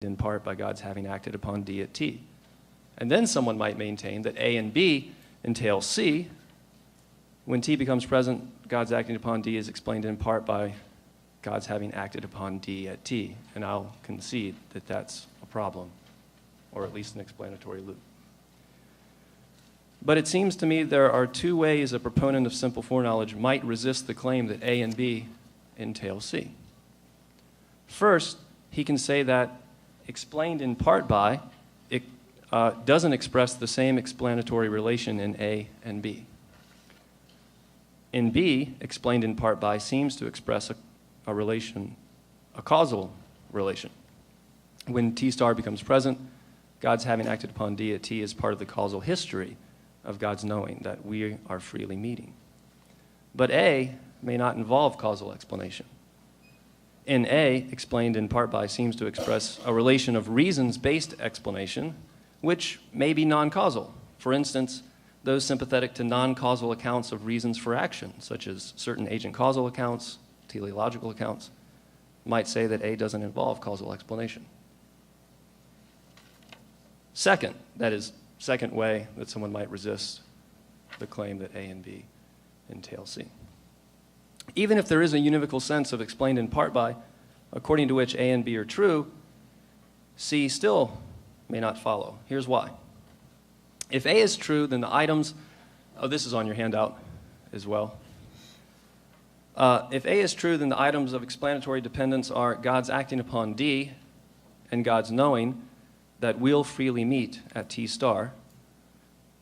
in part by God's having acted upon D at T. And then someone might maintain that A and B entail C. When T becomes present, God's acting upon D is explained in part by God's having acted upon D at T. And I'll concede that that's a problem, or at least an explanatory loop. But it seems to me there are two ways a proponent of simple foreknowledge might resist the claim that A and B entail C. First, he can say that explained in part by, it doesn't express the same explanatory relation in A and B. In B, explained in part by seems to express a relation, a causal relation. When T star becomes present, God's having acted upon D at T is part of the causal history of God's knowing that we are freely meeting. But A may not involve causal explanation. In A, explained in part by seems to express a relation of reasons-based explanation, which may be non-causal. For instance, those sympathetic to non-causal accounts of reasons for action, such as certain agent causal accounts, teleological accounts, might say that A doesn't involve causal explanation. Second, that is, second way that someone might resist the claim that A and B entail C. Even if there is a univocal sense of explained in part by, according to which A and B are true, C still may not follow. Here's why. If A is true, then the items, this is on your handout as well. If A is true, then the items of explanatory dependence are God's acting upon D and God's knowing that we'll freely meet at T star,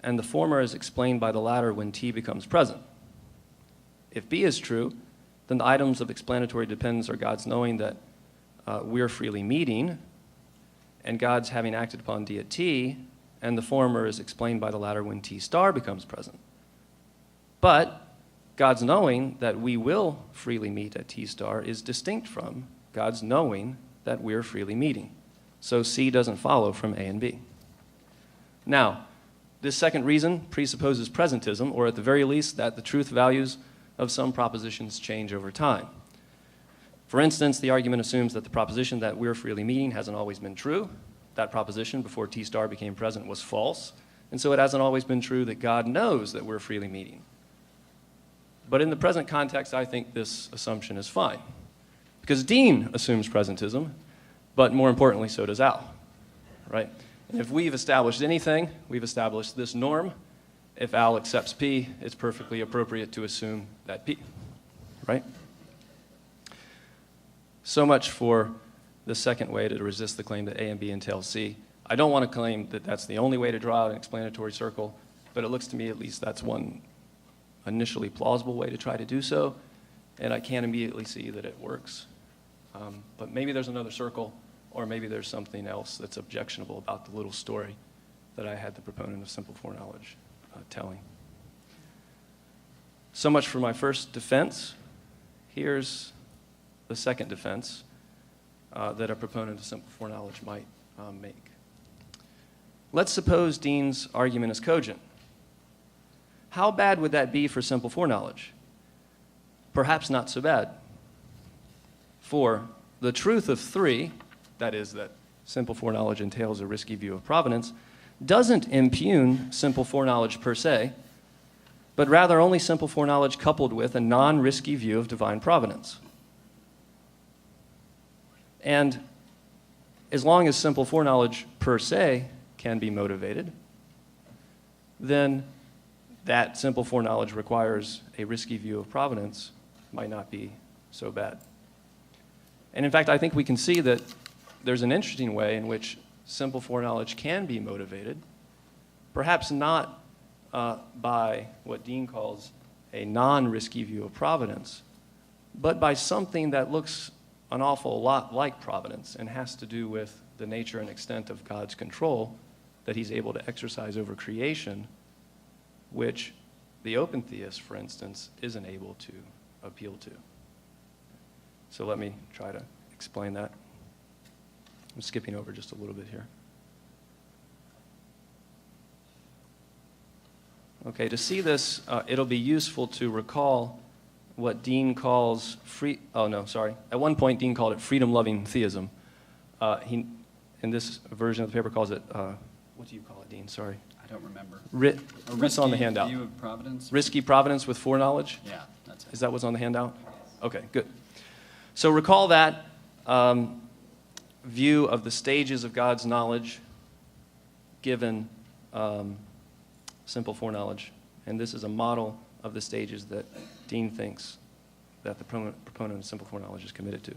and the former is explained by the latter when T becomes present. If B is true, then the items of explanatory dependence are God's knowing that we're freely meeting, and God's having acted upon D at T, and the former is explained by the latter when T star becomes present. But God's knowing that we will freely meet at T star is distinct from God's knowing that we're freely meeting. So C doesn't follow from A and B. Now, this second reason presupposes presentism, or at the very least that the truth values of some propositions change over time. For instance, the argument assumes that the proposition that we're freely meeting hasn't always been true. That proposition before T star became present was false, and so it hasn't always been true that God knows that we're freely meeting. But in the present context, I think this assumption is fine, because Dean assumes presentism, but more importantly, so does Al, right? And if we've established anything, we've established this norm. If Al accepts P, it's perfectly appropriate to assume that P, right? So much for the second way to resist the claim that A and B entail C. I don't want to claim that that's the only way to draw out an explanatory circle, but it looks to me at least that's one initially plausible way to try to do so, and I can't immediately see that it works. But maybe there's another circle, or maybe there's something else that's objectionable about the little story that I had the proponent of simple foreknowledge telling. So much for my first defense. Here's the second defense that a proponent of simple foreknowledge might make. Let's suppose Dean's argument is cogent. How bad would that be for simple foreknowledge? Perhaps not so bad. For the truth of three, that is, that simple foreknowledge entails a risky view of providence, doesn't impugn simple foreknowledge per se, but rather only simple foreknowledge coupled with a non-risky view of divine providence. And as long as simple foreknowledge per se can be motivated, then that simple foreknowledge requires a risky view of providence might not be so bad. And in fact, I think we can see that there's an interesting way in which simple foreknowledge can be motivated, perhaps not by what Dean calls a non-risky view of providence, but by something that looks an awful lot like providence and has to do with the nature and extent of God's control that he's able to exercise over creation, which the open theist, for instance, isn't able to appeal to. So let me try to explain that. I'm skipping over just a little bit here. Okay, to see this, it'll be useful to recall what Dean calls at one point Dean called it freedom-loving theism. in this version of the paper calls it, what do you call it, Dean? Sorry. I don't remember. What's on the handout? View of providence? Risky providence with foreknowledge? Yeah, that's it. Is that what's on the handout? Okay, good. So recall that view of the stages of God's knowledge given simple foreknowledge. And this is a model of the stages that Dean thinks that the proponent of simple foreknowledge is committed to.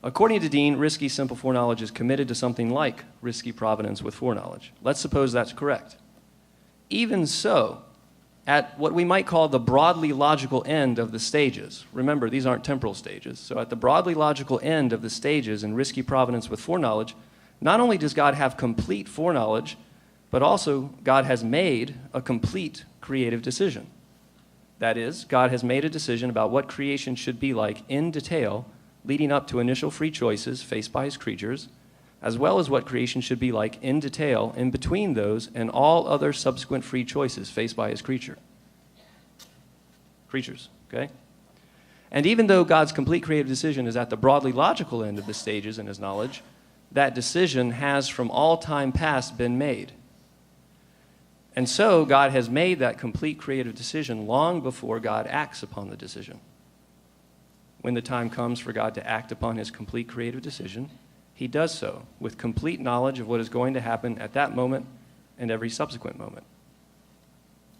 According to Dean, risky simple foreknowledge is committed to something like risky providence with foreknowledge. Let's suppose that's correct. Even so, at what we might call the broadly logical end of the stages, remember, these aren't temporal stages, so at the broadly logical end of the stages in risky providence with foreknowledge, not only does God have complete foreknowledge, but also God has made a complete creative decision. That is, God has made a decision about what creation should be like in detail, leading up to initial free choices faced by his creatures, as well as what creation should be like in detail in between those and all other subsequent free choices faced by his creatures, okay? And even though God's complete creative decision is at the broadly logical end of the stages in his knowledge, that decision has from all time past been made. And so God has made that complete creative decision long before God acts upon the decision. When the time comes for God to act upon his complete creative decision, he does so with complete knowledge of what is going to happen at that moment and every subsequent moment.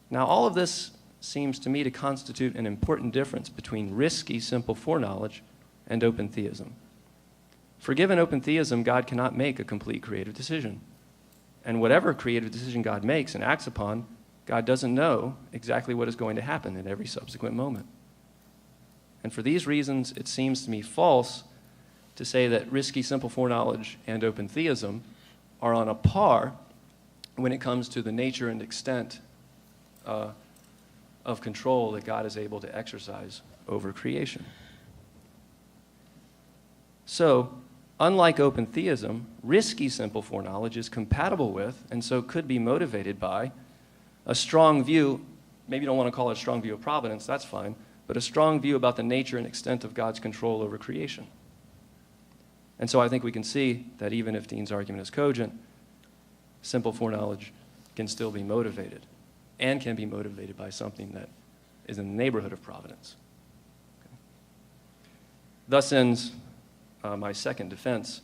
Now, all of this seems to me to constitute an important difference between risky simple foreknowledge and open theism. For given open theism, God cannot make a complete creative decision. And whatever creative decision God makes and acts upon, God doesn't know exactly what is going to happen in every subsequent moment. And for these reasons, it seems to me false to say that risky simple foreknowledge and open theism are on a par when it comes to the nature and extent of control that God is able to exercise over creation. So, unlike open theism, risky simple foreknowledge is compatible with, and so could be motivated by, a strong view, maybe you don't want to call it a strong view of providence, that's fine, but a strong view about the nature and extent of God's control over creation. And so I think we can see that even if Dean's argument is cogent, simple foreknowledge can still be motivated, and can be motivated by something that is in the neighborhood of providence. Okay. Thus ends my second defense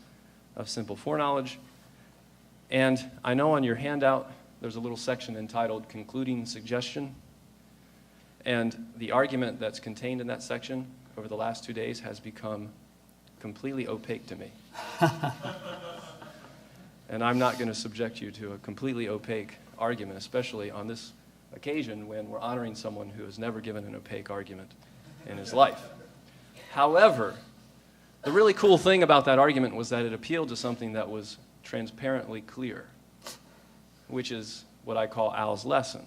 of simple foreknowledge. And I know on your handout there's a little section entitled Concluding Suggestion. And the argument that's contained in that section over the last 2 days has become completely opaque to me. And I'm not going to subject you to a completely opaque argument, especially on this occasion when we're honoring someone who has never given an opaque argument in his life. However, the really cool thing about that argument was that it appealed to something that was transparently clear, which is what I call Al's lesson.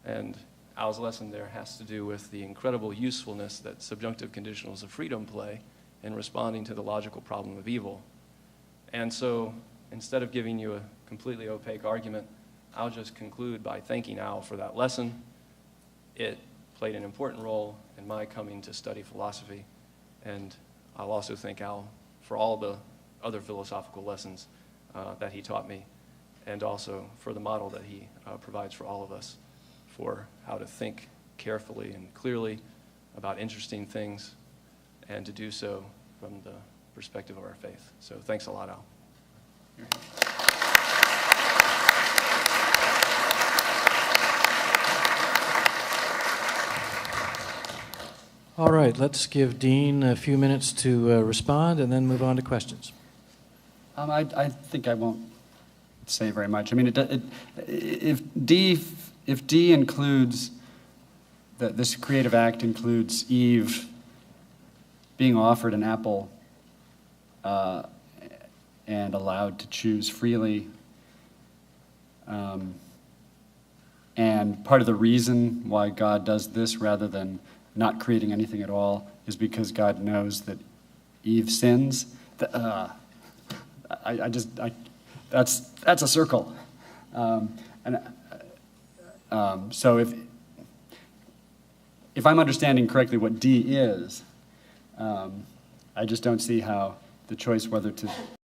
And Al's lesson there has to do with the incredible usefulness that subjunctive conditionals of freedom play in responding to the logical problem of evil. And so, instead of giving you a completely opaque argument, I'll just conclude by thanking Al for that lesson. It played an important role in my coming to study philosophy, and I'll also thank Al for all the other philosophical lessons that he taught me, and also for the model that he provides for all of us for how to think carefully and clearly about interesting things, and to do so from the perspective of our faith. So thanks a lot, Al. All right, let's give Dean a few minutes to respond and then move on to questions. I think I won't say very much. I mean, if D includes, that this creative act includes Eve being offered an apple and allowed to choose freely, and part of the reason why God does this rather than not creating anything at all is because God knows that Eve sins. That's a circle. So if I'm understanding correctly what D is, I just don't see how the choice whether to